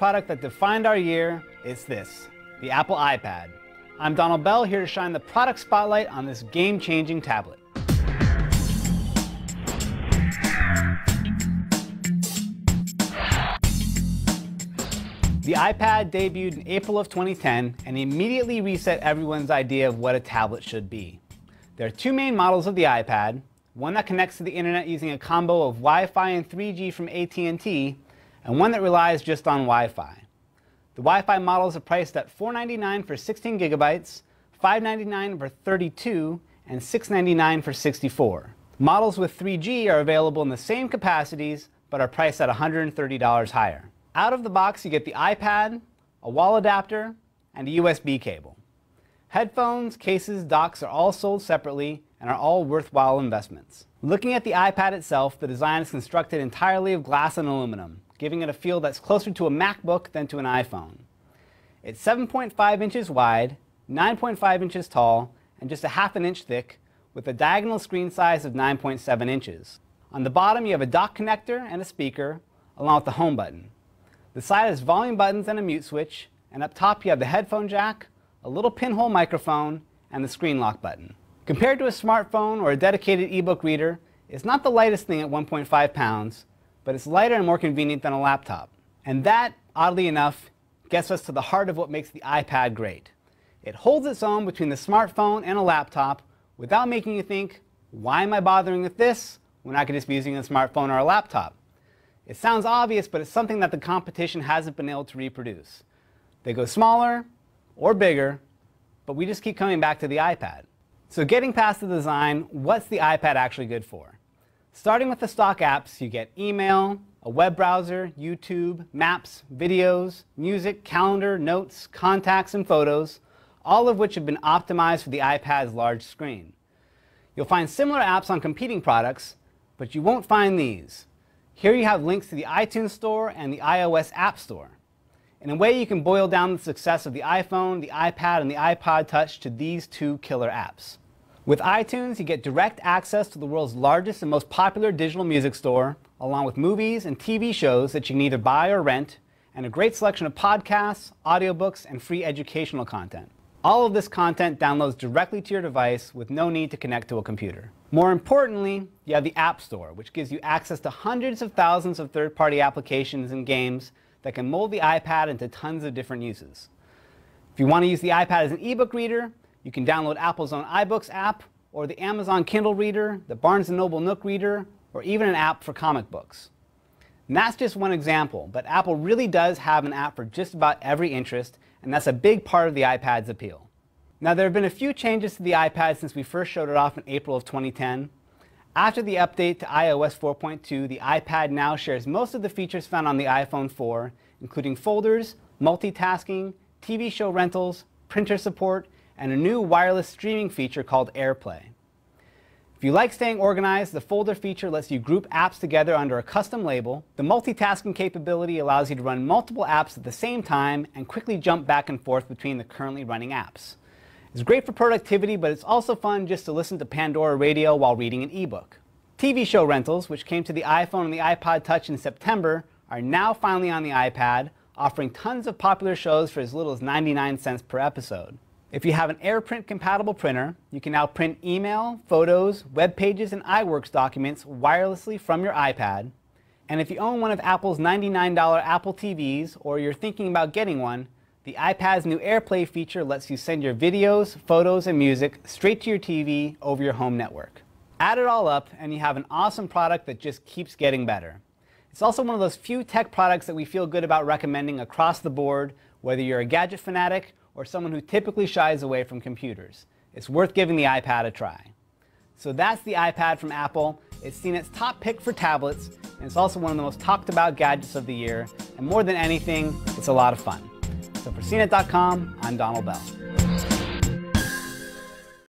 product that defined our year, it's this, the Apple iPad. I'm Donald Bell, here to shine the product spotlight on this game-changing tablet. The iPad debuted in April of 2010 and immediately reset everyone's idea of what a tablet should be. There are two main models of the iPad, one that connects to the internet using a combo of Wi-Fi and 3G from AT&T, and one that relies just on Wi-Fi. The Wi-Fi models are priced at $499 for 16 gigabytes, $599 for 32, and $699 for 64. Models with 3G are available in the same capacities, but are priced at $130 higher. Out of the box, you get the iPad, a wall adapter, and a USB cable. Headphones, cases, docks are all sold separately and are all worthwhile investments. Looking at the iPad itself, the design is constructed entirely of glass and aluminum, giving it a feel that's closer to a MacBook than to an iPhone. It's 7.5 inches wide, 9.5 inches tall, and just a half an inch thick, with a diagonal screen size of 9.7 inches. On the bottom, you have a dock connector and a speaker, along with the home button. The side has volume buttons and a mute switch, and up top you have the headphone jack, a little pinhole microphone, and the screen lock button. Compared to a smartphone or a dedicated ebook reader, it's not the lightest thing at 1.5 pounds, but it's lighter and more convenient than a laptop. And that, oddly enough, gets us to the heart of what makes the iPad great. It holds its own between the smartphone and a laptop without making you think, why am I bothering with this when I could just be using a smartphone or a laptop? It sounds obvious, but it's something that the competition hasn't been able to reproduce. They go smaller or bigger, but we just keep coming back to the iPad. So getting past the design, what's the iPad actually good for? Starting with the stock apps, you get email, a web browser, YouTube, maps, videos, music, calendar, notes, contacts, and photos, all of which have been optimized for the iPad's large screen. You'll find similar apps on competing products, but you won't find these. Here you have links to the iTunes Store and the iOS App Store. In a way, you can boil down the success of the iPhone, the iPad, and the iPod Touch to these two killer apps. With iTunes, you get direct access to the world's largest and most popular digital music store, along with movies and TV shows that you can either buy or rent, and a great selection of podcasts, audiobooks, and free educational content. All of this content downloads directly to your device with no need to connect to a computer. More importantly, you have the App Store, which gives you access to hundreds of thousands of third-party applications and games that can mold the iPad into tons of different uses. If you want to use the iPad as an ebook reader, you can download Apple's own iBooks app, or the Amazon Kindle reader, the Barnes & Noble Nook reader, or even an app for comic books. And that's just one example, but Apple really does have an app for just about every interest, and that's a big part of the iPad's appeal. Now, there have been a few changes to the iPad since we first showed it off in April of 2010. After the update to iOS 4.2, the iPad now shares most of the features found on the iPhone 4, including folders, multitasking, TV show rentals, printer support, and a new wireless streaming feature called AirPlay. If you like staying organized, the folder feature lets you group apps together under a custom label. The multitasking capability allows you to run multiple apps at the same time and quickly jump back and forth between the currently running apps. It's great for productivity, but it's also fun just to listen to Pandora radio while reading an ebook. TV show rentals, which came to the iPhone and the iPod Touch in September, are now finally on the iPad, offering tons of popular shows for as little as 99 cents per episode. If you have an AirPrint compatible printer, you can now print email, photos, web pages, and iWorks documents wirelessly from your iPad. And if you own one of Apple's $99 Apple TVs, or you're thinking about getting one, the iPad's new AirPlay feature lets you send your videos, photos, and music straight to your TV over your home network. Add it all up, and you have an awesome product that just keeps getting better. It's also one of those few tech products that we feel good about recommending across the board, whether you're a gadget fanatic or someone who typically shies away from computers. It's worth giving the iPad a try. So that's the iPad from Apple. It's seen its top pick for tablets, and it's also one of the most talked about gadgets of the year. And more than anything, it's a lot of fun. So for CNET.com, I'm Donald Bell.